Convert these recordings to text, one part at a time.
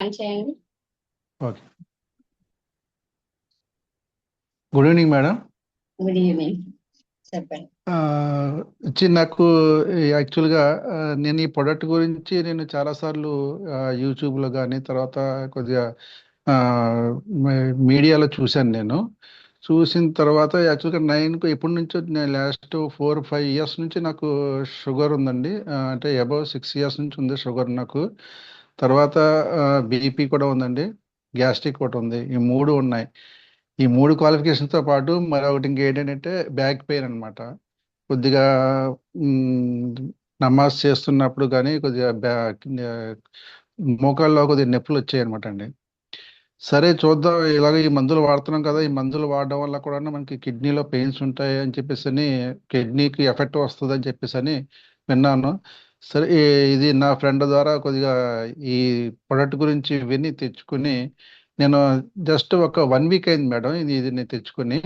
చేయండి. Okay. Good evening madam. Good evening. చెప్పండి. నాకు యాక్చువల్గా నేను ఈ ప్రొడక్ట్ గురించి నేను చాలాసార్లు యూట్యూబ్లో కానీ తర్వాత కొద్దిగా ఆ, మీడియాలో చూశాను. నేను చూసిన తర్వాత యాక్చువల్గా ఎప్పటి నుంచో నేను లాస్ట్ 4-5 ఇయర్స్ నుంచి నాకు షుగర్ ఉందండి. అంటే అబౌవ్ 6 ఇయర్స్ నుంచి ఉంది షుగర్ నాకు. తర్వాత బీపీ కూడా ఉందండి, గ్యాస్ట్రిక్ కూడా ఉంది. ఈ మూడు ఉన్నాయి. ఈ మూడు క్వాలిఫికేషన్స్తో పాటు మరొకటి ఇంకేంటంటే బ్యాక్ పెయిన్ అనమాట. కొద్దిగా మ్, నమాజ్ చేస్తున్నప్పుడు కానీ కొద్దిగా మోకాల్లో కొద్దిగా నొప్పులు వచ్చాయి అనమాట అండి. సరే చూద్దాం, ఇలాగ ఈ మందులు వాడుతున్నాం కదా, ఈ మందులు వాడడం వల్ల కూడా మనకి కిడ్నీలో పెయిన్స్ ఉంటాయి అని చెప్పేసి అని, కిడ్నీకి ఎఫెక్ట్ వస్తుంది అని చెప్పేసి అని విన్నాను. సరే ఇది నా ఫ్రెండ్ ద్వారా కొద్దిగా ఈ ప్రొడక్ట్ గురించి విని తెచ్చుకుని నేను జస్ట్ ఒక 1 వీక్ అయింది మేడం ఇది ఇది నేను తెచ్చుకుని.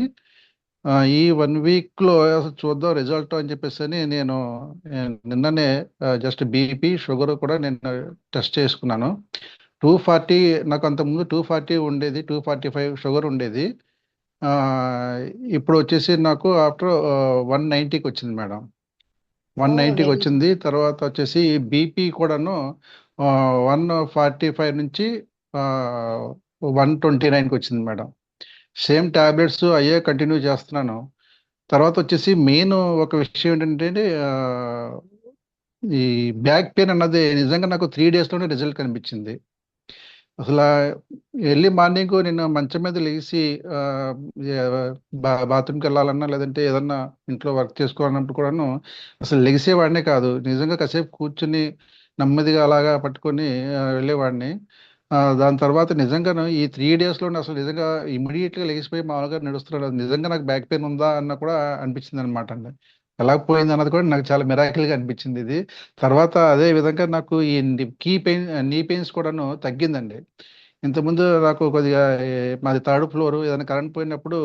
ఈ 1 వీక్లో అసలు చూద్దాం రిజల్ట్ అని చెప్పేసి అని నేను నిన్ననే జస్ట్ బీపీ షుగర్ కూడా నేను టెస్ట్ చేసుకున్నాను. 240, నాకు అంతకుముందు 240 ఉండేది, 245 షుగర్ ఉండేది. ఆ, ఇప్పుడు వచ్చేసి నాకు ఆఫ్టర్ 190కి వచ్చింది మేడం. ఓ 190కి వెరీ వచ్చింది. తర్వాత వచ్చేసి బీపీ కూడాను 145 నుంచి 129కి వచ్చింది మేడం. సేమ్ టాబ్లెట్స్ అయ్యే కంటిన్యూ చేస్తున్నాను. తర్వాత వచ్చేసి మెయిన్ ఒక విషయం ఏంటంటే ఈ బ్యాక్ పెయిన్ అన్నది నిజంగా నాకు 3 డేస్లోనే రిజల్ట్ కనిపించింది. అసలు ఎర్లీ మార్నింగ్ నేను మంచం మీద లేచి ఆ, బాత్రూమ్కి వెళ్ళాలన్నా లేదంటే ఏదన్నా ఇంట్లో వర్క్ చేసుకోవాలన్నప్పుడు కూడాను అసలు లెగిసేవాడినే కాదు. నిజంగా కాసేపు కూర్చుని నెమ్మదిగా అలాగా పట్టుకొని వెళ్ళేవాడిని. దాని తర్వాత నిజంగాను ఈ 3 డేస్లో అసలు నిజంగా ఇమీడియట్గా లెగిసిపోయి మామూలుగా నడుస్తున్నాను. నిజంగా నాకు బ్యాక్ పెయిన్ ఉందా అన్న కూడా అనిపించింది అనమాట అండి. ఎలా పోయింది అన్నది కూడా నాకు చాలా మిరాకిల్గా అనిపించింది ఇది. తర్వాత అదే విధంగా నాకు ఈ నీ పెయిన్స్ కూడాను తగ్గిందండి. ఇంతకుముందు నాకు కొద్దిగా మాది థర్డ్ ఫ్లోర్, ఏదైనా కరెంట్ పోయినప్పుడు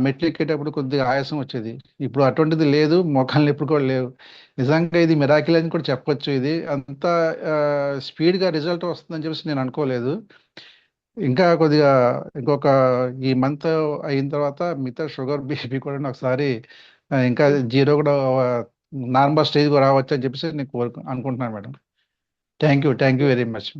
మెట్లు ఎక్కేటప్పుడు కొద్దిగా ఆయాసం వచ్చేది. ఇప్పుడు అటువంటిది లేదు, మోకాళ్ళ నొప్పులు కూడా లేవు. నిజంగా ఇది మిరాకిల్ అని కూడా చెప్పొచ్చు. ఇది అంత స్పీడ్గా రిజల్ట్ వస్తుందని చెప్పేసి నేను అనుకోలేదు. ఇంకా కొద్దిగా ఇంకొక ఈ మంత్ అయిన తర్వాత మిగతా షుగర్ బీపీ కూడా ఒకసారి ఇంకా జీరో కూడా నార్మల్ స్టేజ్ రావచ్చు అని చెప్పేసి నేను అనుకుంటున్నాను madam. Thank you very much.